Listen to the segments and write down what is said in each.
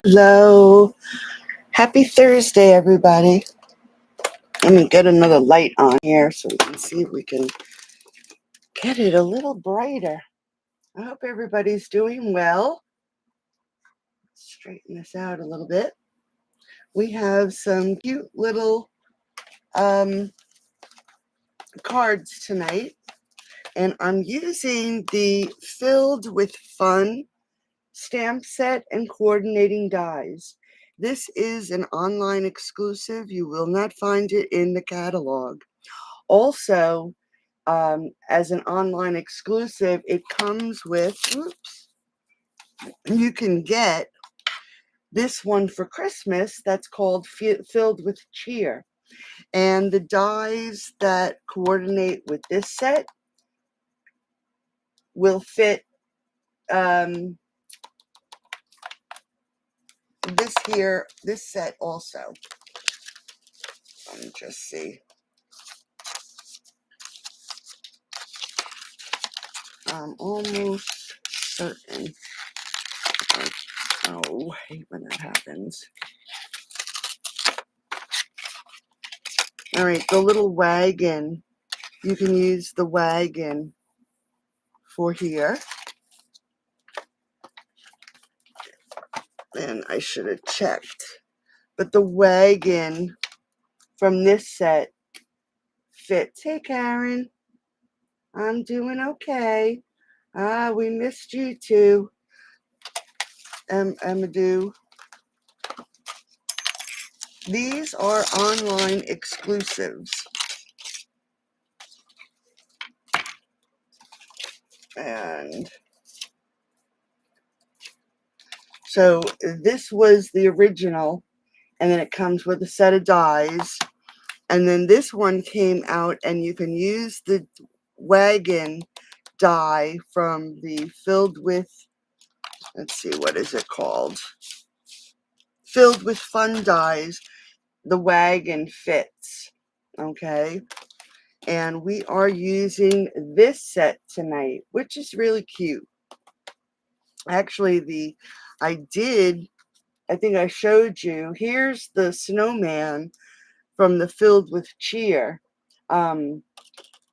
Hello. Happy Thursday, everybody. Let me get another light on here so we can see if we can get it a little brighter. I hope everybody's doing well. Straighten this out a little bit. We have some cute little cards tonight, and I'm using the Filled with Fun stamp set and coordinating dies. This is an online exclusive. You will not find it in the catalog. Also, as an online exclusive, it comes with, you can get this one for Christmas that's called Filled with Cheer. And the dies that coordinate with this set will fit this set also. Let me just see. I'm almost certain. Oh, I hate when that happens. All right, the little wagon. You can use the wagon for here. And I should have checked. But the wagon from this set fits. Hey, Karen. I'm doing okay. We missed you too. Amadou. These are online exclusives. And so this was the original, and then it comes with a set of dies. And then this one came out, and you can use the wagon die from the Filled with, let's see, what is it called? Filled with Fun dies. The wagon fits. Okay. And we are using this set tonight, which is really cute. Actually, I think I showed you, here's the snowman from the Filled with Cheer.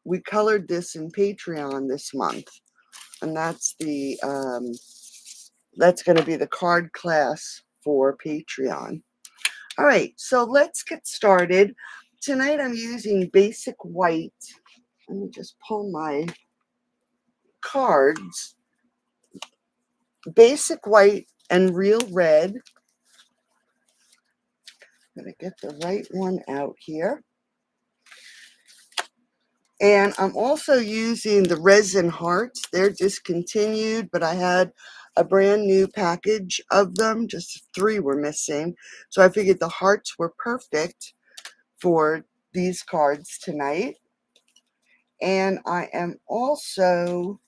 We colored this in Patreon this month, and that's going to be the card class for Patreon. All right, so let's get started. Tonight I'm using basic white. Let me just pull my cards. Basic white and real red. I'm going to get the right one out here. And I'm also using the resin hearts. They're discontinued, but I had a brand new package of them. Just 3 were missing. So I figured the hearts were perfect for these cards tonight. And I am also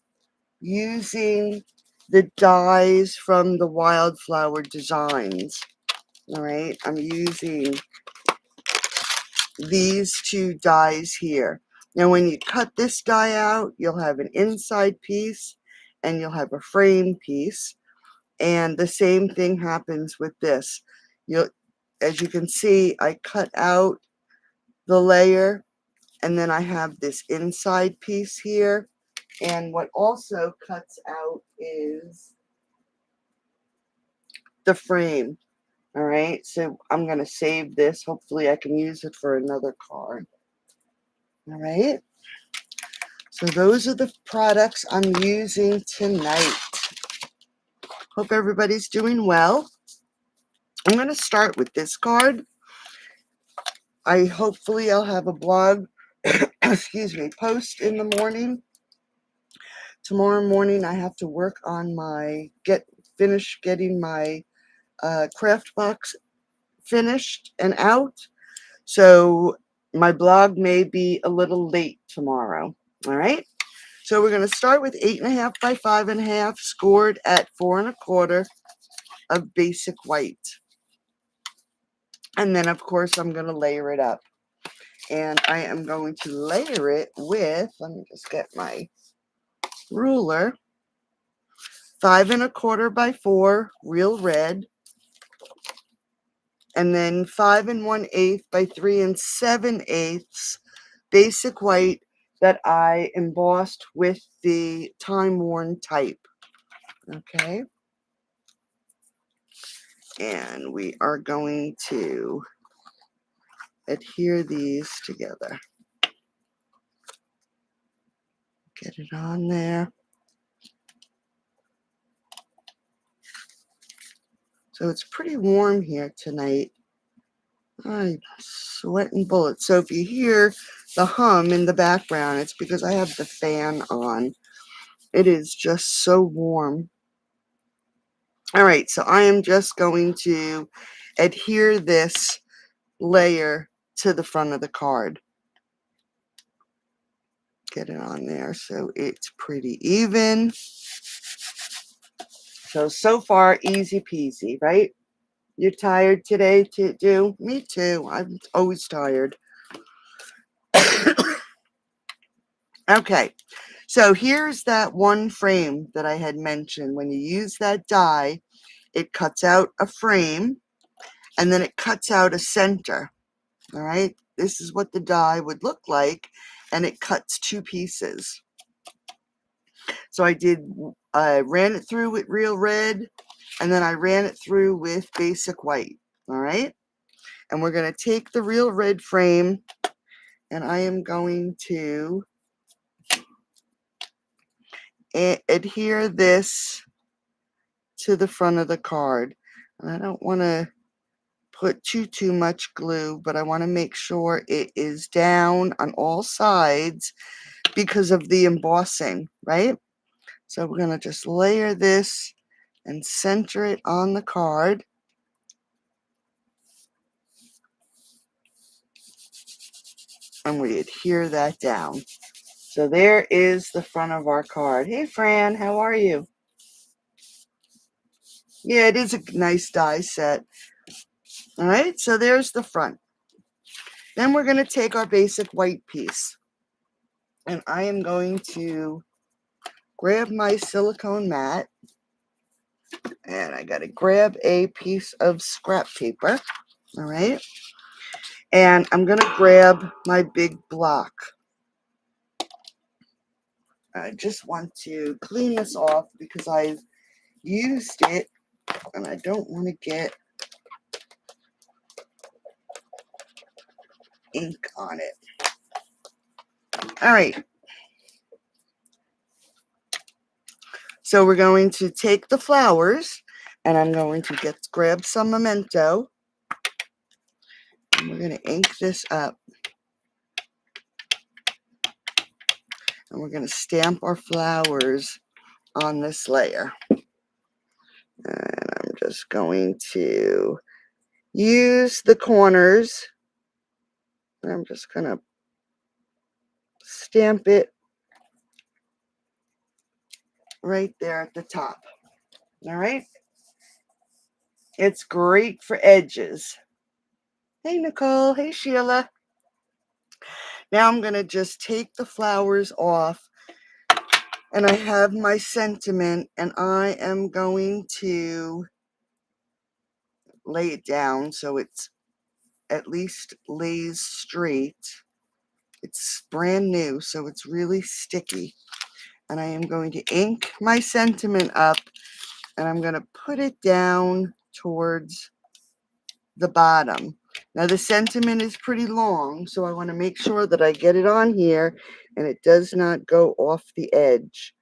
using the dies from the Wildflower Designs. All right, I'm using these 2 dies here. Now, when you cut this die out, you'll have an inside piece and you'll have a frame piece. And the same thing happens with this. As you can see, I cut out the layer, and then I have this inside piece here. And what also cuts out is the frame. All right, so I'm going to save this. Hopefully I can use it for another card. All right, so those are the products I'm using tonight. Hope everybody's doing well. I'm going to start with this card. Hopefully I'll have a blog, post in the morning. Tomorrow morning I have to work on finish getting my craft box finished and out. So my blog may be a little late tomorrow. All right. So we're going to start with 8.5 by 5.5, scored at 4 1/4 of basic white. And then, of course, I'm going to layer it up. And I am going to layer it with, let me just get my ruler, 5 1/4 by 4 real red, and then 5 1/8 by 3 7/8 basic white that I embossed with the time worn type. Okay. And we are going to adhere these together. Get it on there. So it's pretty warm here tonight. I'm sweating bullets. So if you hear the hum in the background, it's because I have the fan on. It is just so warm. All right, so I am just going to adhere this layer to the front of the card. Get it on there so it's pretty even. So far, easy peasy, right? You're tired today to do? Me too. I'm always tired. Okay, so here's that one frame that I had mentioned. When you use that die, it cuts out a frame and then it cuts out a center. All right, this is what the die would look like, and it cuts 2 pieces. So I ran it through with real red, and then I ran it through with basic white. All right, and we're going to take the real red frame, and I am going to adhere this to the front of the card. And I don't want to put too much glue, but I want to make sure it is down on all sides because of the embossing, right? So we're going to just layer this and center it on the card. And we adhere that down. So there is the front of our card. Hey, Fran, how are you? Yeah, it is a nice die set. All right, so there's the front. Then we're going to take our basic white piece. And I am going to grab my silicone mat. And I got to grab a piece of scrap paper. All right. And I'm going to grab my big block. I just want to clean this off because I've used it and I don't want to get ink on it. All right. So we're going to take the flowers and I'm going to grab some memento and we're going to ink this up. And we're going to stamp our flowers on this layer. And I'm just going to use the corners. I'm just going to stamp it right there at the top. All right. It's great for edges. Hey, Nicole. Hey, Sheila. Now I'm going to just take the flowers off. And I have my sentiment. And I am going to lay it down so it's at least lays straight. It's brand new, so it's really sticky. And I am going to ink my sentiment up and I'm going to put it down towards the bottom. Now the sentiment is pretty long, so I want to make sure that I get it on here and it does not go off the edge.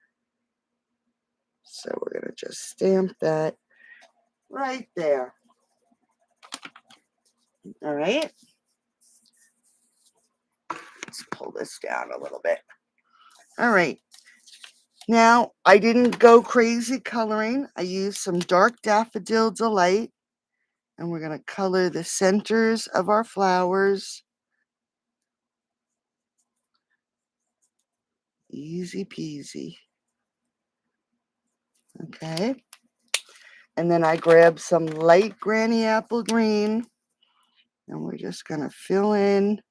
So we're going to just stamp that right there. All right. Let's pull this down a little bit. All right. Now, I didn't go crazy coloring. I used some dark Daffodil Delight. And we're going to color the centers of our flowers. Easy peasy. Okay. And then I grab some light granny apple green. And we're just going to fill in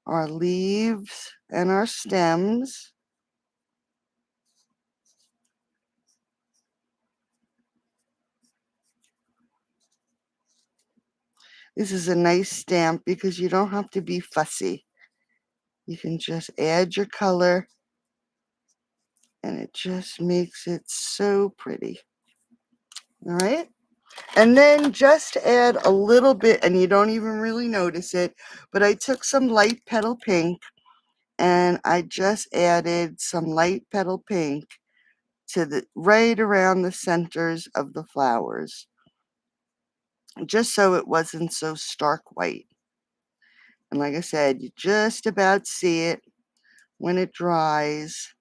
our leaves and our stems. This is a nice stamp because you don't have to be fussy. You can just add your color and it just makes it so pretty. All right. And then just add a little bit, and you don't even really notice it, but I took some light petal pink and I just added some light petal pink to the right around the centers of the flowers, just so it wasn't so stark white. And like I said, you just about see it when it dries,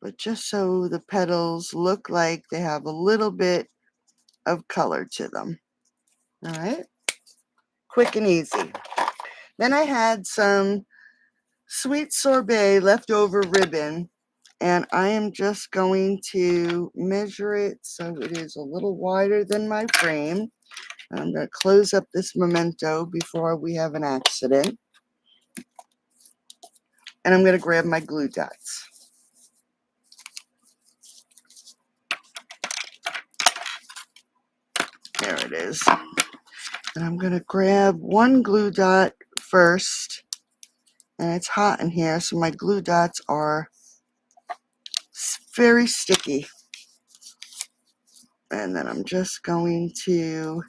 but just so the petals look like they have a little bit of color to them. All right, quick and easy. Then I had some sweet sorbet leftover ribbon, and I am just going to measure it so it is a little wider than my frame. I'm going to close up this memento before we have an accident, and I'm going to grab my glue dots. There it is. And I'm going to grab one glue dot first, and it's hot in here, so my glue dots are very sticky. And then I'm just going to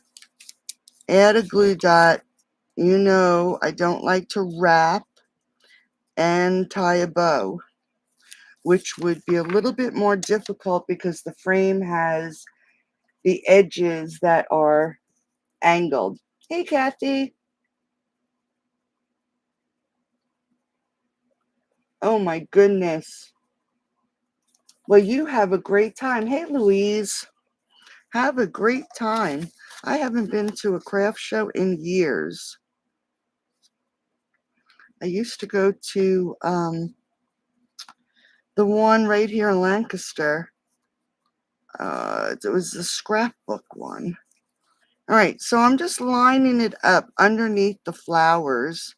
add a glue dot. You know I don't like to wrap and tie a bow, which would be a little bit more difficult because the frame has the edges that are angled. Hey, Kathy. Oh, my goodness. Well, you have a great time. Hey, Louise. Have a great time. I haven't been to a craft show in years. I used to go to the one right here in Lancaster. It was the scrapbook one. All right, so I'm just lining it up underneath the flowers,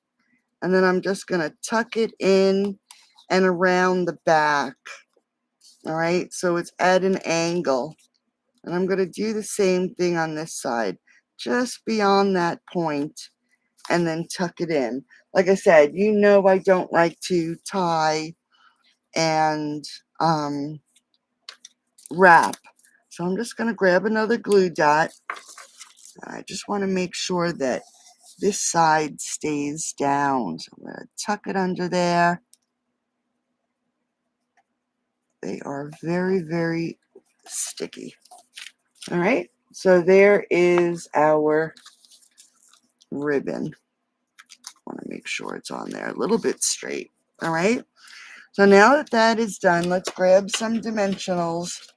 and then I'm just going to tuck it in and around the back. All right, so it's at an angle. And I'm going to do the same thing on this side, just beyond that point, and then tuck it in. Like I said, you know I don't like to tie and wrap. So I'm just going to grab another glue dot. I just want to make sure that this side stays down. So I'm going to tuck it under there. They are very, very sticky. All right, so there is our ribbon. I want to make sure it's on there a little bit straight. All right, so now that that is done, let's grab some dimensionals,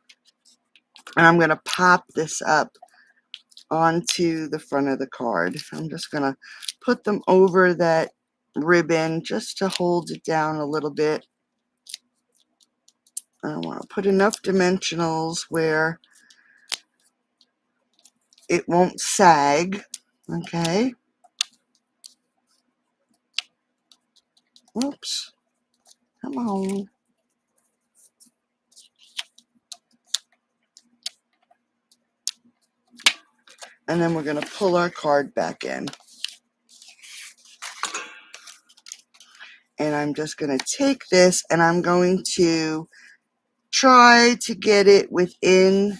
and I'm going to pop this up onto the front of the card. I'm just going to put them over that ribbon just to hold it down a little bit. I want to put enough dimensionals where it won't sag. Okay. Whoops. Come on. And then we're going to pull our card back in. And I'm just going to take this and I'm going to try to get it within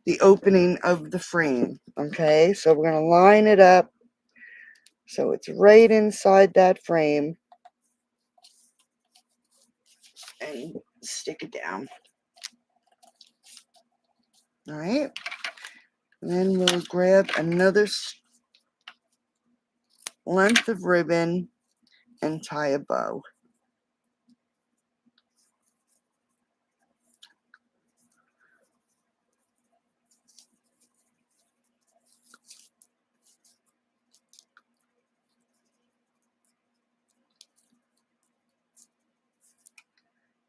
the opening of the frame. Okay, so we're going to line it up so it's right inside that frame and stick it down. All right, and then we'll grab another length of ribbon and tie a bow.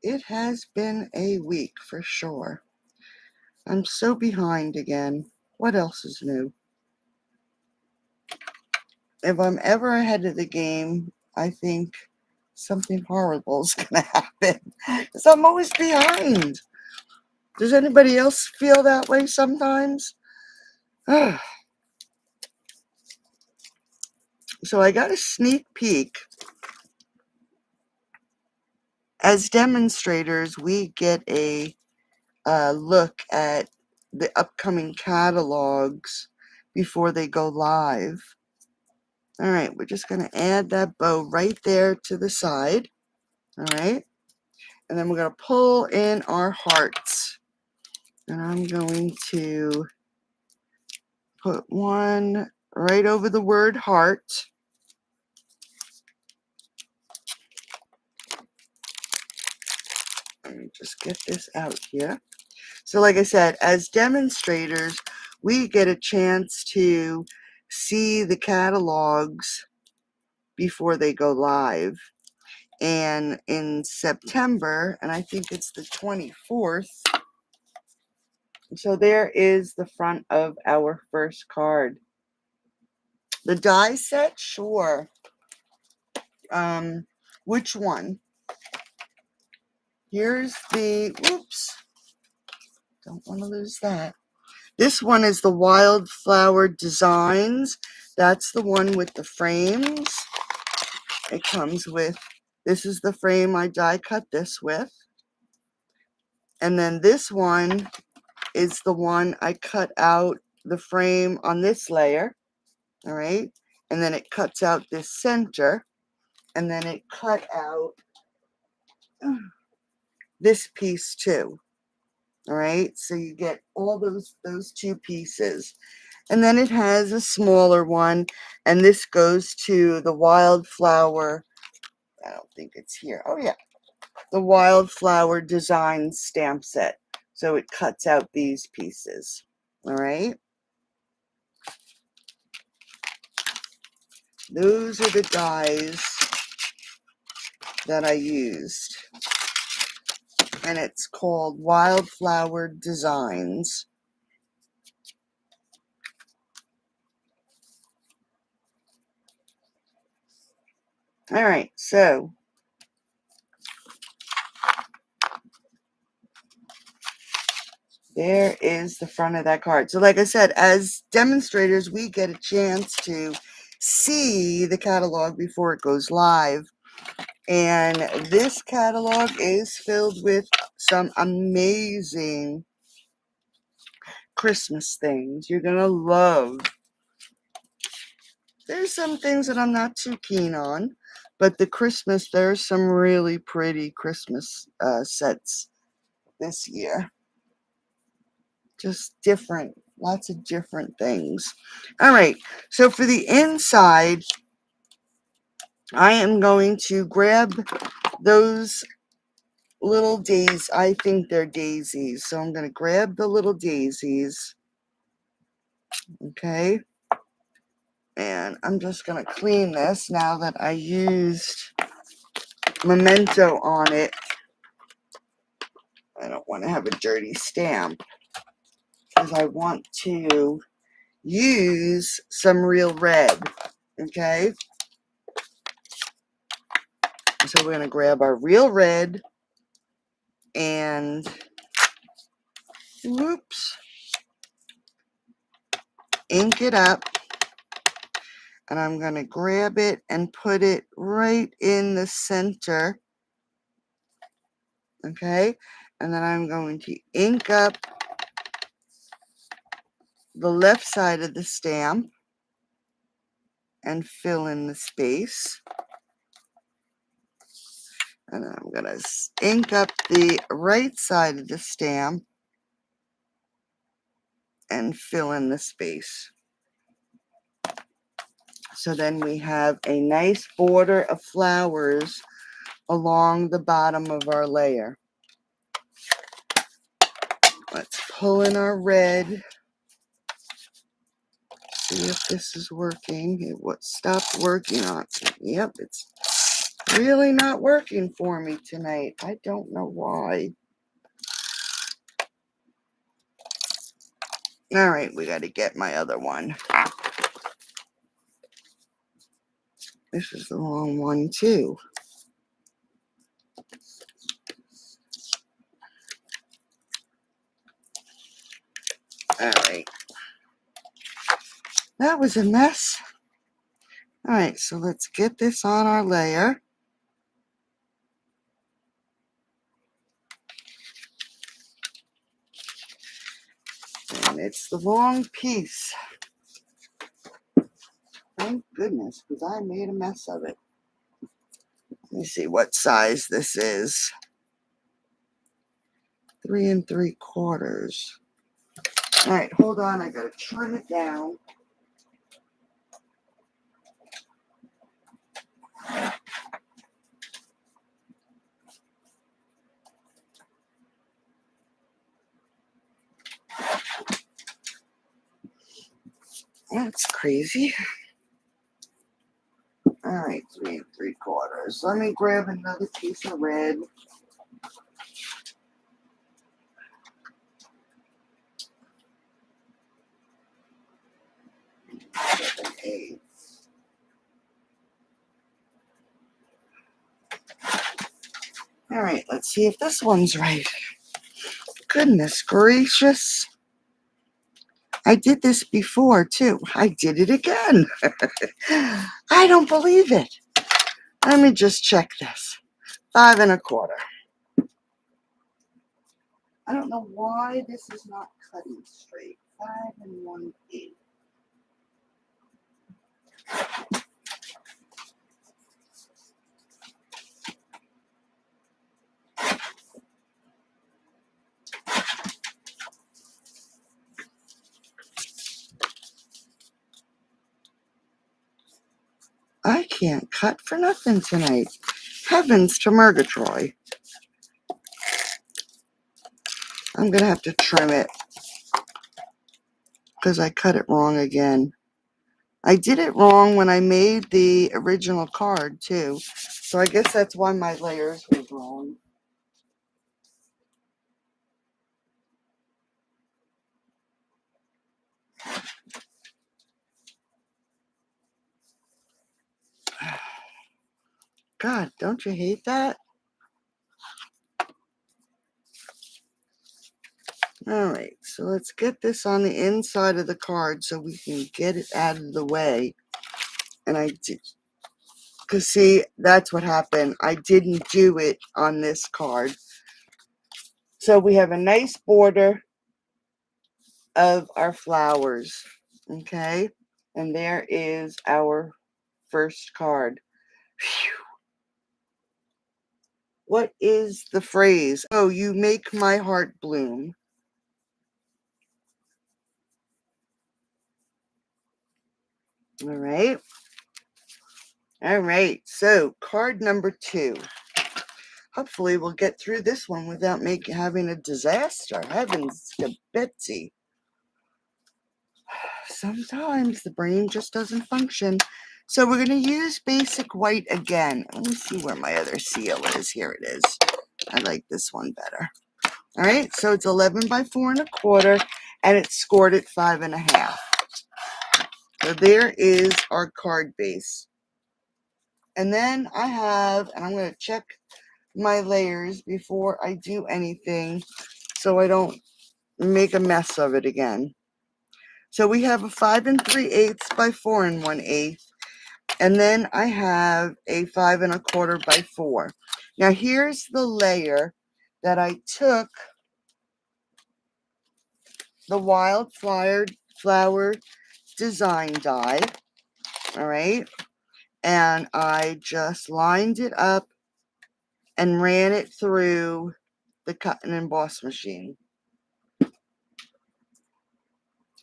It has been a week for sure. I'm so behind again. What else is new? if I'm ever ahead of the game, I think something horrible is going to happen. Because I'm always behind. Does anybody else feel that way sometimes? So I got a sneak peek. As demonstrators, we get a look at the upcoming catalogs before they go live. All right, we're just going to add that bow right there to the side. All right, and then we're going to pull in our hearts. And I'm going to put one right over the word heart. Let me just get this out here. So like I said, as demonstrators, we get a chance to see the catalogs before they go live. And in September, and I think it's the 24th, so there is the front of our first card. The die set, sure. Which one? Here's the, oops, don't want to lose that. This one is the Wildflower Designs. That's the one with the frames. It comes with, this is the frame I die cut this with. And then this one is the one I cut out the frame on this layer. All right. And then it cuts out this center. And then it cut out this piece too. All right. So you get all those two pieces. And then it has a smaller one, and this goes to the Wildflower, I don't think it's here. Oh yeah, the Wildflower Design stamp set. So it cuts out these pieces. All right. Those are the dies that I used. And it's called Wildflower Designs. All right, so there is the front of that card. So like I said, as demonstrators, we get a chance to see the catalog before it goes live. And this catalog is filled with some amazing Christmas things you're going to love. There's some things that I'm not too keen on, but there's some really pretty Christmas sets this year. Just different, lots of different things. All right, so for the inside, I am going to grab those little daisies. I think they're daisies, so I'm going to grab the little daisies. Okay, and I'm just going to clean this now that I used Memento on it. I don't want to have a dirty stamp because I want to use some real red. Okay, so we're going to grab our real red and whoops, ink it up. And I'm going to grab it and put it right in the center. Okay, and then I'm going to ink up the left side of the stamp and fill in the space. And then I'm going to ink up the right side of the stamp and fill in the space. So then we have a nice border of flowers along the bottom of our layer. Let's pull in our red. See if this is working. It stopped working on it. Yep, it's really not working for me tonight. I don't know why. All right, we got to get my other one. This is the wrong one too. All right. That was a mess. All right, so let's get this on our layer. And it's the wrong piece. Thank goodness, because I made a mess of it. Let me see what size this is. 3 3/4. All right, hold on. I gotta trim it down. That's crazy. All right, 3 3/4. Let me grab another piece of red. 7/8. All right, let's see if this one's right. Goodness gracious. I did this before too. I did it again. I don't believe it. Let me just check this. 5 1/4. I don't know why this is not cutting straight. 5 1/8. I can't cut for nothing tonight. Heavens to Murgatroyd. I'm going to have to trim it because I cut it wrong again. I did it wrong when I made the original card too. So I guess that's why my layers were wrong. God, don't you hate that? All right, so let's get this on the inside of the card so we can get it out of the way. And I did, because see, that's what happened. I didn't do it on this card. So we have a nice border of our flowers, okay? And there is our first card. Phew. What is the phrase? Oh, you make my heart bloom. All right. All right. So card number 2. Hopefully we'll get through this one without having a disaster. Heavens to Betsy. Sometimes the brain just doesn't function. So we're going to use basic white again. Let me see where my other seal is. Here it is. I like this one better. All right, so it's 11 by 4 1/4, and it's scored at 5 1/2. So there is our card base. And then I have, and I'm going to check my layers before I do anything so I don't make a mess of it again. So we have a 5 3/8 by 4 1/8. And then I have a 5 1/4 by 4. Now here's the layer that I took the wildflower design die, all right, and I just lined it up and ran it through the cut and emboss machine.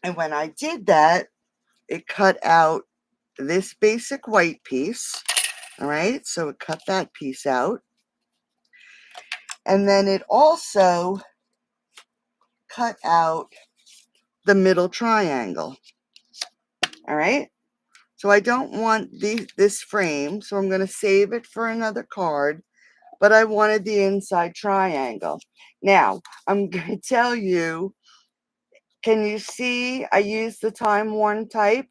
And when I did that, it cut out this basic white piece, all right, so it cut that piece out. And then it also cut out the middle triangle, all right. So I don't want this frame, so I'm going to save it for another card, but I wanted the inside triangle. Now, I'm going to tell you, can you see I used the time-worn type?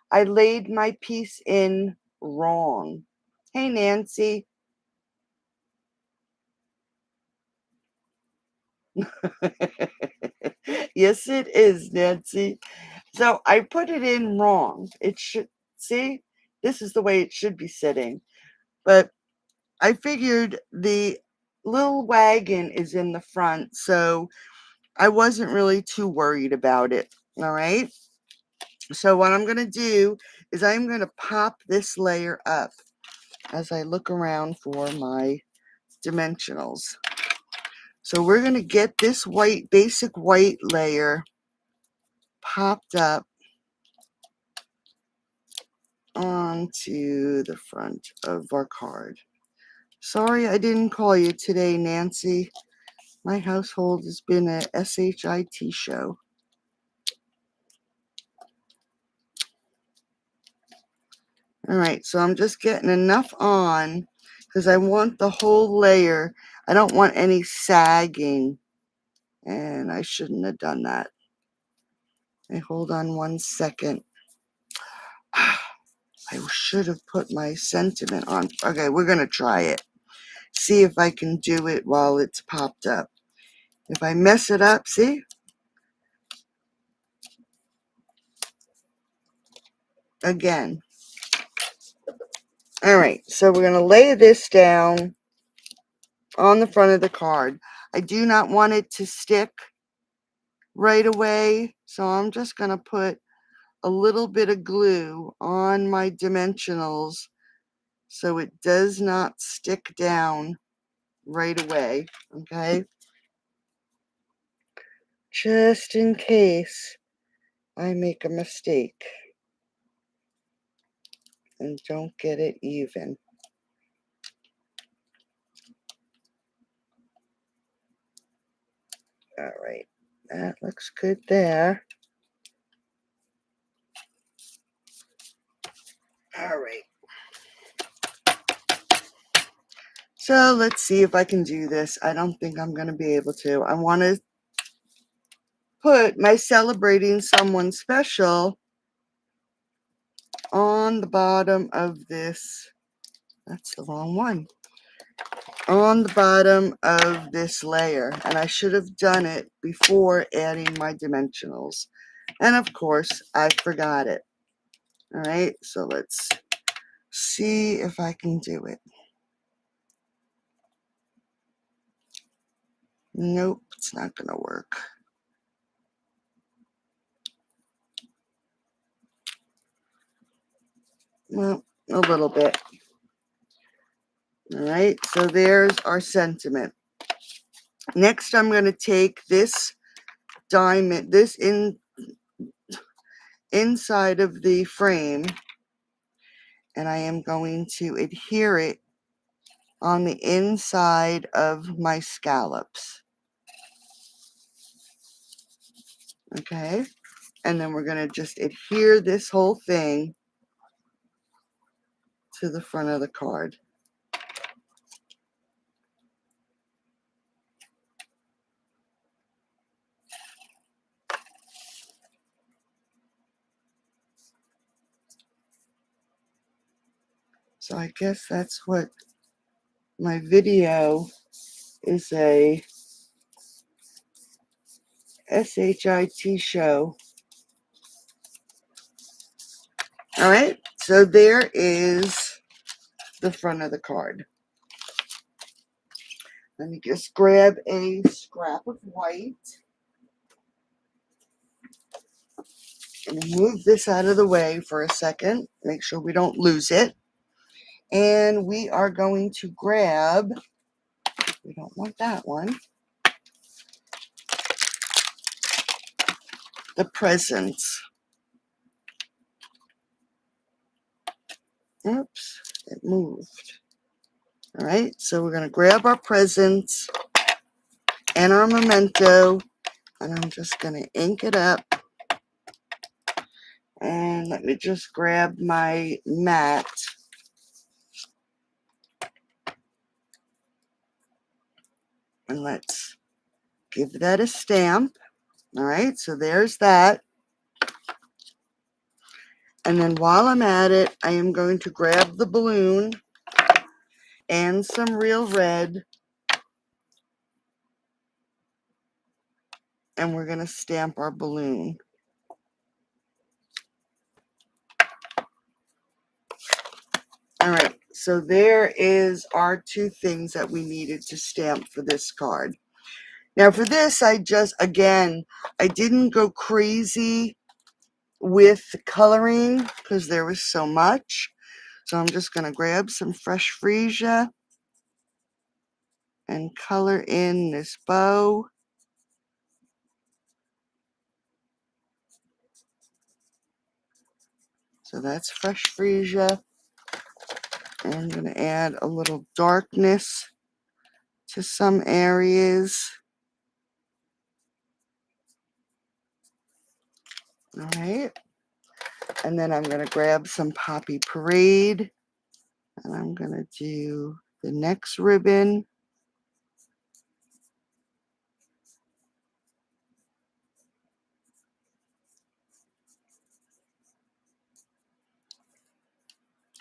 I laid my piece in wrong. Hey, Nancy. Yes, it is, Nancy. So I put it in wrong. It should, see, this is the way it should be sitting. But I figured the little wagon is in the front, so I wasn't really too worried about it. All right. So what I'm going to do is I'm going to pop this layer up as I look around for my dimensionals. So we're going to get this white, basic white layer popped up onto the front of our card. Sorry I didn't call you today, Nancy. My household has been a SHIT show. All right, so I'm just getting enough on because I want the whole layer. I don't want any sagging, and I shouldn't have done that. Hey, hold on 1 second. I should have put my sentiment on. Okay, we're going to try it. See if I can do it while it's popped up. If I mess it up, see? Again. All right, so we're going to lay this down on the front of the card. I do not want it to stick right away, so I'm just going to put a little bit of glue on my dimensionals so it does not stick down right away, okay? Just in case I make a mistake and don't get it even. All right, that looks good there. All right. So let's see if I can do this. I don't think I'm going to be able to. I want to put my celebrating someone special on the bottom of this. That's the wrong one. On the bottom of this layer. And I should have done it before adding my dimensionals. And of course, I forgot it. All right, so let's see if I can do it. Nope, it's not going to work. Well, a little bit. All right, so there's our sentiment. Next, I'm going to take this diamond, inside of the frame, and I am going to adhere it on the inside of my scallops. Okay, and then we're going to just adhere this whole thing to the front of the card. So I guess that's what my video is, a SHIT show. All right, so there is the front of the card. Let me just grab a scrap of white and move this out of the way for a second. Make sure we don't lose it. And we are going to grab, we don't want that one, the presents. Oops, it moved. All right, so we're going to grab our presents and our memento, and I'm just going to ink it up. And let me just grab my mat. And let's give that a stamp. All right, so there's that. And then while I'm at it, I am going to grab the balloon and some real red, and we're going to stamp our balloon. All right, so there is our two things that we needed to stamp for this card. Now for this, I didn't go crazy with the coloring because there was so much. So I'm just going to grab some fresh freesia and color in this bow. So that's fresh freesia. And I'm going to add a little darkness to some areas. All right. And then I'm going to grab some Poppy Parade. And I'm going to do the next ribbon.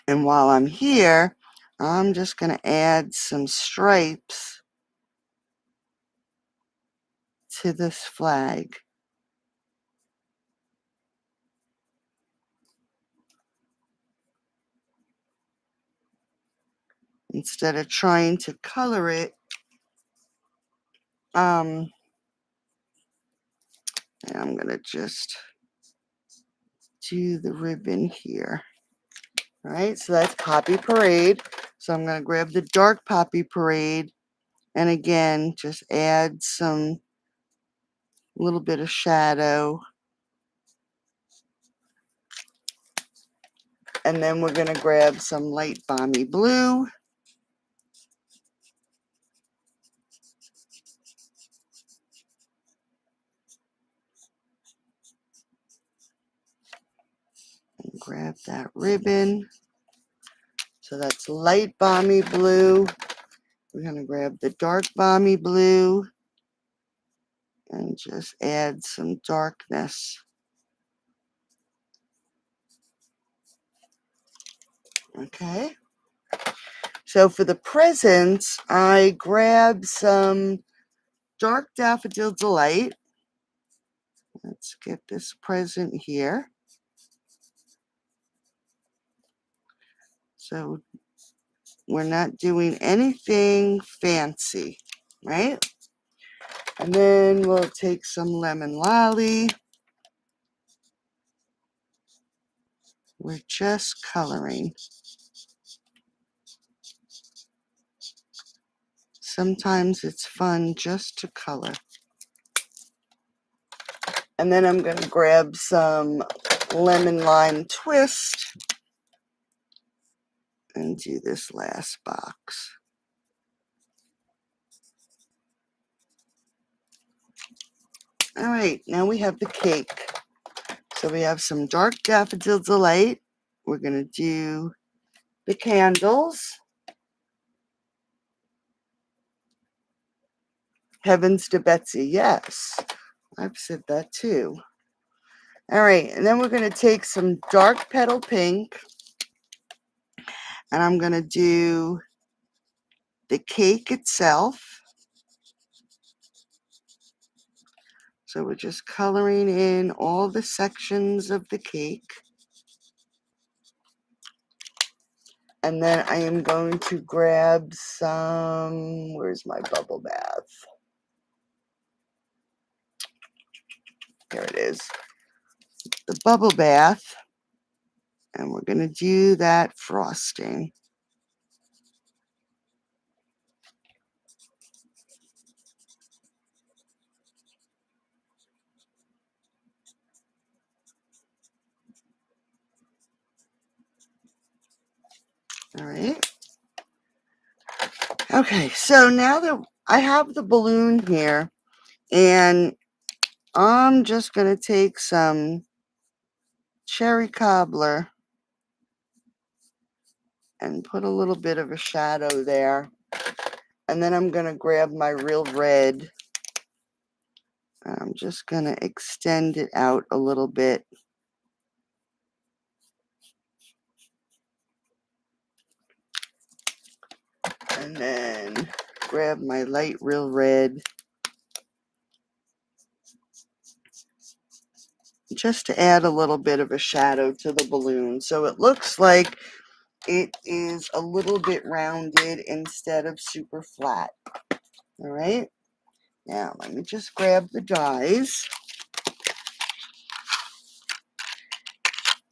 And while I'm here, I'm just going to add some stripes to this flag. Instead of trying to color it, I'm going to just do the ribbon here. All right, so that's Poppy Parade. So I'm going to grab the dark Poppy Parade and again, just add some little bit of shadow. And then we're going to grab some light Balmy Blue. And grab that ribbon. So that's light Balmy Blue. We're going to grab the dark Balmy Blue and just add some darkness. Okay. So for the presents, I grabbed some Dark Daffodil Delight. Let's get this present here. So we're not doing anything fancy, right? And then we'll take some Lemon Lolly. We're just coloring. Sometimes it's fun just to color. And then I'm going to grab some Lemon Lime Twist and do this last box. All right, now we have the cake. So we have some Dark Daffodil Delight. We're going to do the candles. Heavens to Betsy, yes. I've said that too. All right, and then we're going to take some Dark Petal Pink. And I'm going to do the cake itself. So we're just coloring in all the sections of the cake. And then I am going to grab some, where's my bubble bath? Here it is. The bubble bath. And we're going to do that frosting. All right. Okay, so now that I have the balloon here, and I'm just going to take some cherry cobbler and put a little bit of a shadow there. And then I'm going to grab my real red. I'm just going to extend it out a little bit. And then grab my light real red just to add a little bit of a shadow to the balloon. So it looks like it is a little bit rounded instead of super flat. All right. Now let me just grab the dies.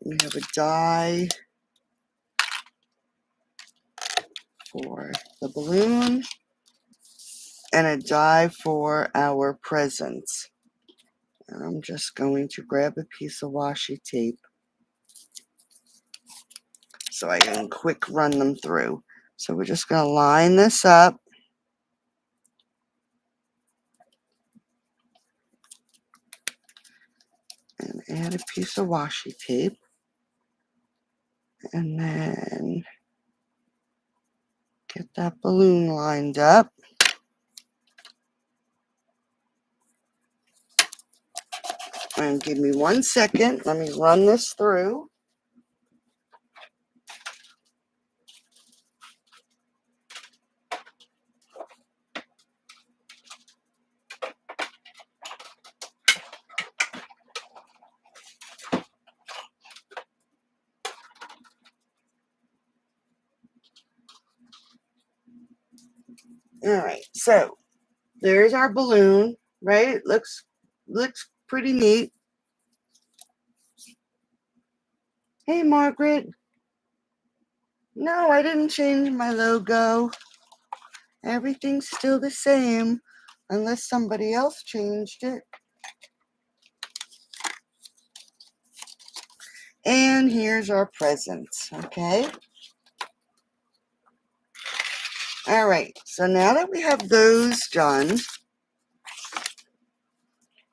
We have a die for the balloon and a die for our presents. And I'm just going to grab a piece of washi tape so I can quick run them through. So we're just going to line this up. And add a piece of washi tape. And then get that balloon lined up. And give me 1 second. Let me run this through. All right, so there's our balloon, right? It looks pretty neat. Hey, Margaret. No, I didn't change my logo. Everything's still the same, unless somebody else changed it. And here's our presents, okay? All right, so now that we have those done,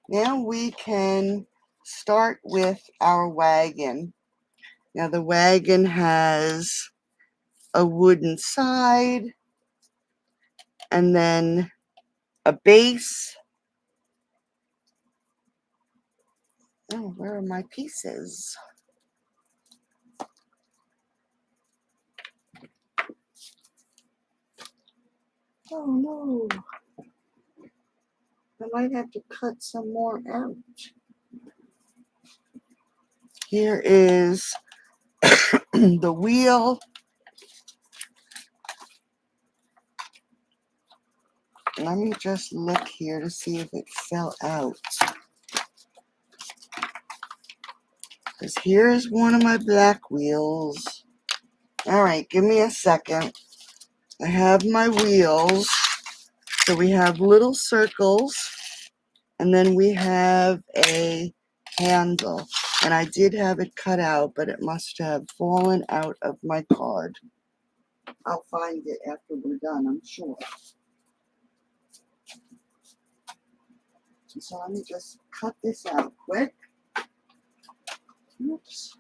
now we can start with our wagon. Now the wagon has a wooden side and then a base. Oh, where are my pieces? Oh no. I might have to cut some more out. Here is the wheel. Let me just look here to see if it fell out. Because here's one of my black wheels. All right, give me a second. I have my wheels. So we have little circles, and then we have a handle. And I did have it cut out, but it must have fallen out of my card. I'll find it after we're done, I'm sure. So let me just cut this out quick. Oops.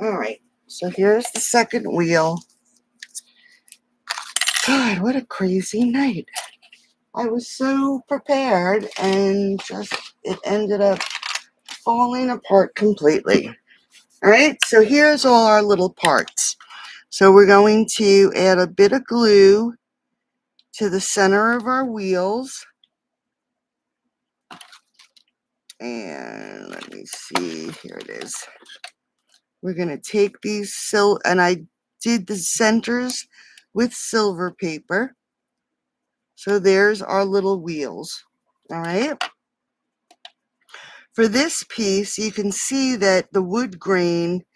All right, so here's the second wheel. God, what a crazy night. I was so prepared and just it ended up falling apart completely. All right, so here's all our little parts. So we're going to add a bit of glue to the center of our wheels. And let me see, here it is. We're going to take these and I did the centers with silver paper. So there's our little wheels. All right. For this piece, you can see that the wood grain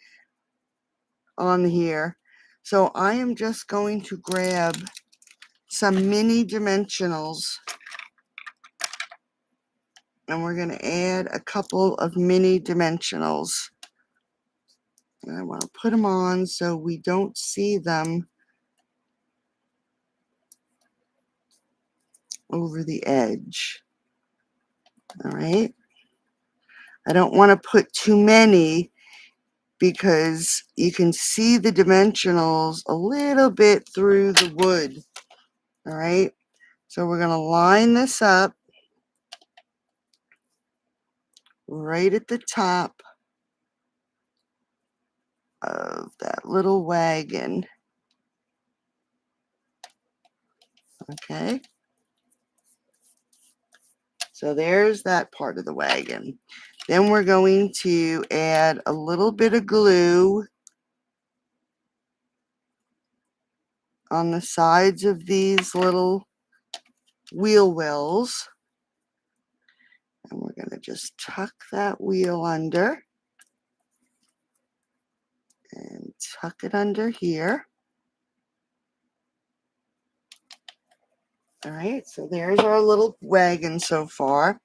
on here. So I am just going to grab some mini dimensionals and we're going to add a couple of mini dimensionals. And I want to put them on so we don't see them over the edge. All right. I don't want to put too many because you can see the dimensionals a little bit through the wood. All right, so we're going to line this up right at the top of that little wagon. Okay, so there's that part of the wagon. Then we're going to add a little bit of glue on the sides of these little wheel wells. And we're going to just tuck that wheel under and tuck it under here. All right, so there's our little wagon so far.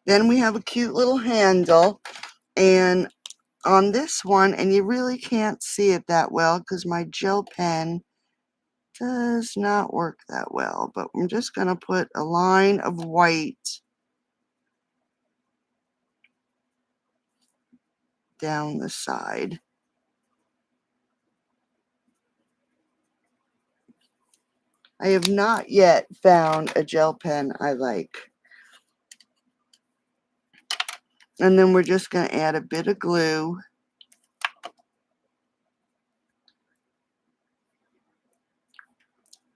Then we have a cute little handle, and on this one, and you really can't see it that well because my gel pen does not work that well, but I'm just going to put a line of white down the side. I have not yet found a gel pen I like. And then we're just going to add a bit of glue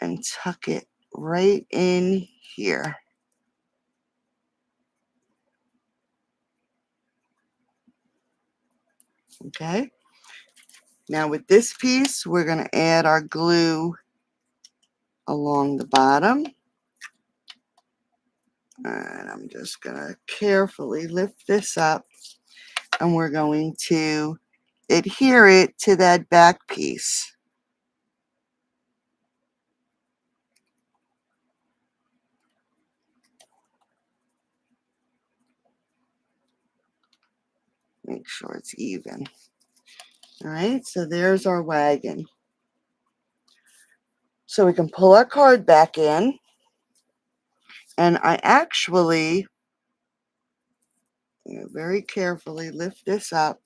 and tuck it right in here. Okay. Now with this piece, we're going to add our glue along the bottom. And I'm just going to carefully lift this up, and we're going to adhere it to that back piece. Make sure it's even. All right, so there's our wagon. So we can pull our card back in, and I actually very carefully lift this up,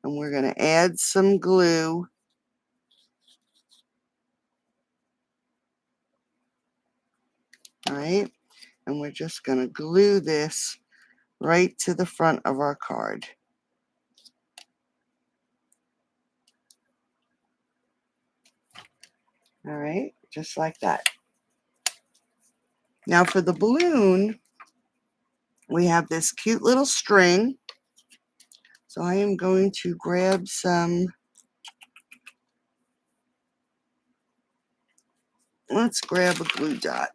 and we're going to add some glue all right, and we're just going to glue this right to the front of our card. All right, just like that. Now for the balloon, we have this cute little string. So I am going to grab some, let's grab a glue dot.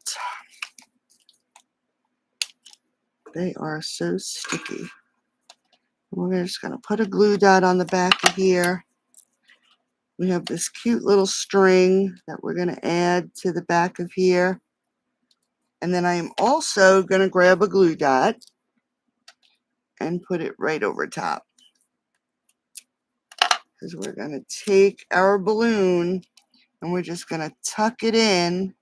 They are so sticky. We're just going to put a glue dot on the back of here. We have this cute little string that we're going to add to the back of here. And then I am also going to grab a glue dot and put it right over top. Because we're going to take our balloon and we're just going to tuck it in.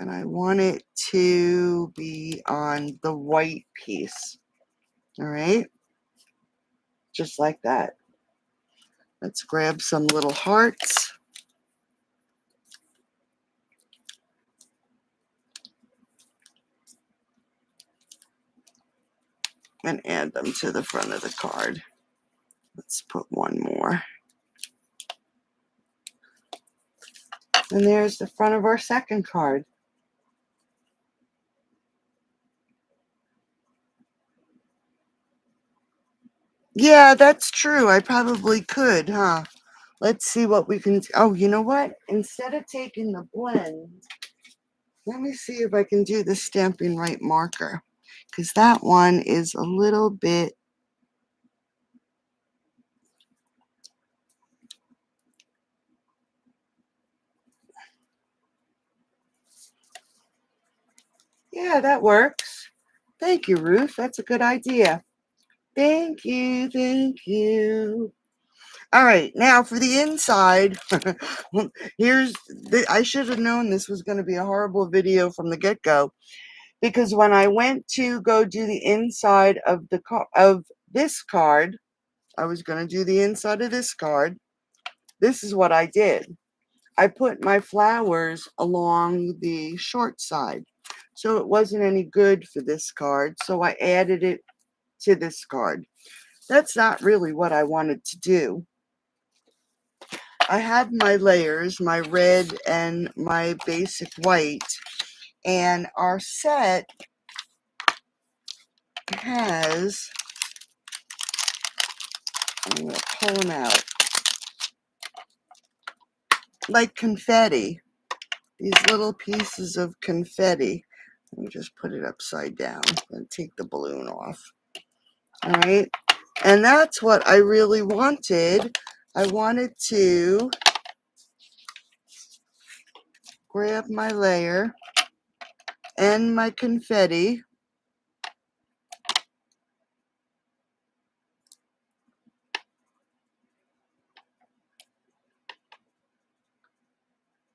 And I want it to be on the white piece. All right, just like that. Let's grab some little hearts. And add them to the front of the card. Let's put one more. And there's the front of our second card. Yeah, that's true. I probably could, huh? Let's see what we can. Oh, you know what? Instead of taking the blend, let me see if I can do the Stampin' Right marker. Because that one is a little bit. Yeah, that works. Thank you, Ruth. That's a good idea. Thank you. Thank you. All right, now for the inside. I should have known this was going to be a horrible video from the get-go, because when I went to go do the inside of the of this card, I was going to do the inside of this card. This is what I did. I put my flowers along the short side, so it wasn't any good for this card, so I added it to this card. That's not really what I wanted to do. I have my layers, my red and my basic white, and our set has, I'm going to pull them out, like confetti, these little pieces of confetti. Let me just put it upside down and take the balloon off. All right, and that's what I really wanted. I wanted to grab my layer and my confetti,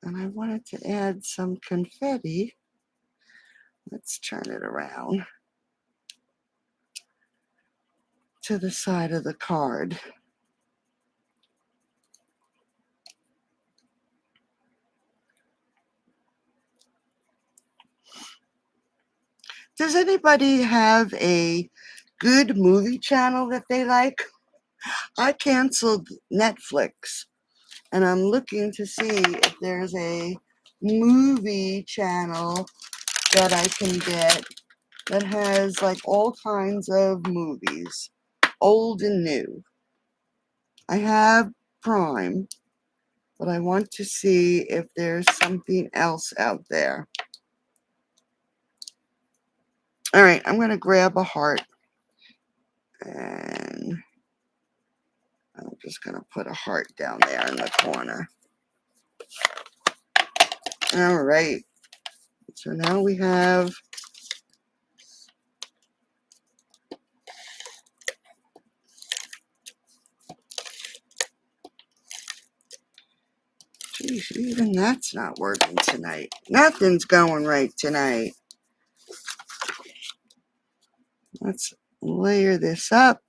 and I wanted to add some confetti. Let's turn it around to the side of the card. Does anybody have a good movie channel that they like? I canceled Netflix, and I'm looking to see if there's a movie channel that I can get that has like all kinds of movies, old and new. I have Prime, but I want to see if there's something else out there. All right, I'm going to grab a heart, and I'm just going to put a heart down there in the corner. All right, so now we have geez, even that's not working tonight. Nothing's going right tonight. Let's layer this up.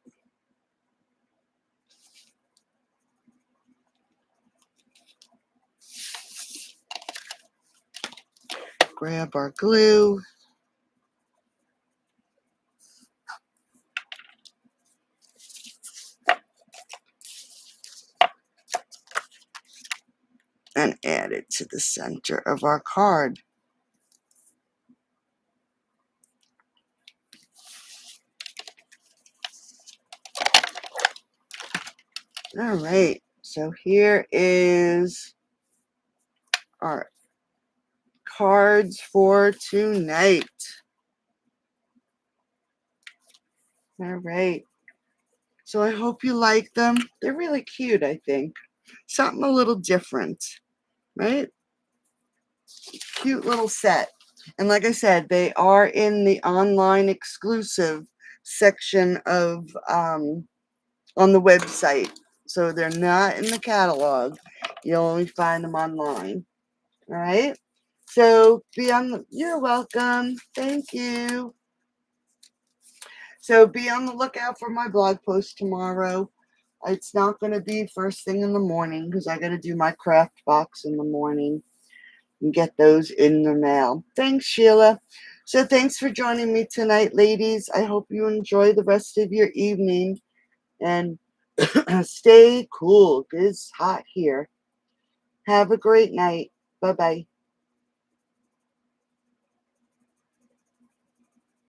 Grab our glue. And add it to the center of our card. All right, so here is our cards for tonight. All right, so I hope you like them. They're really cute, I think. Something a little different, right? Cute little set. And like I said, they are in the online exclusive section of on the website. So they're not in the catalog. You'll only find them online. All right. So you're welcome. Thank you. So be on the lookout for my blog post tomorrow. It's not going to be first thing in the morning because I got to do my craft box in the morning and get those in the mail. Thanks, Sheila. So thanks for joining me tonight, ladies. I hope you enjoy the rest of your evening and stay cool. It's hot here. Have a great night. Bye-bye.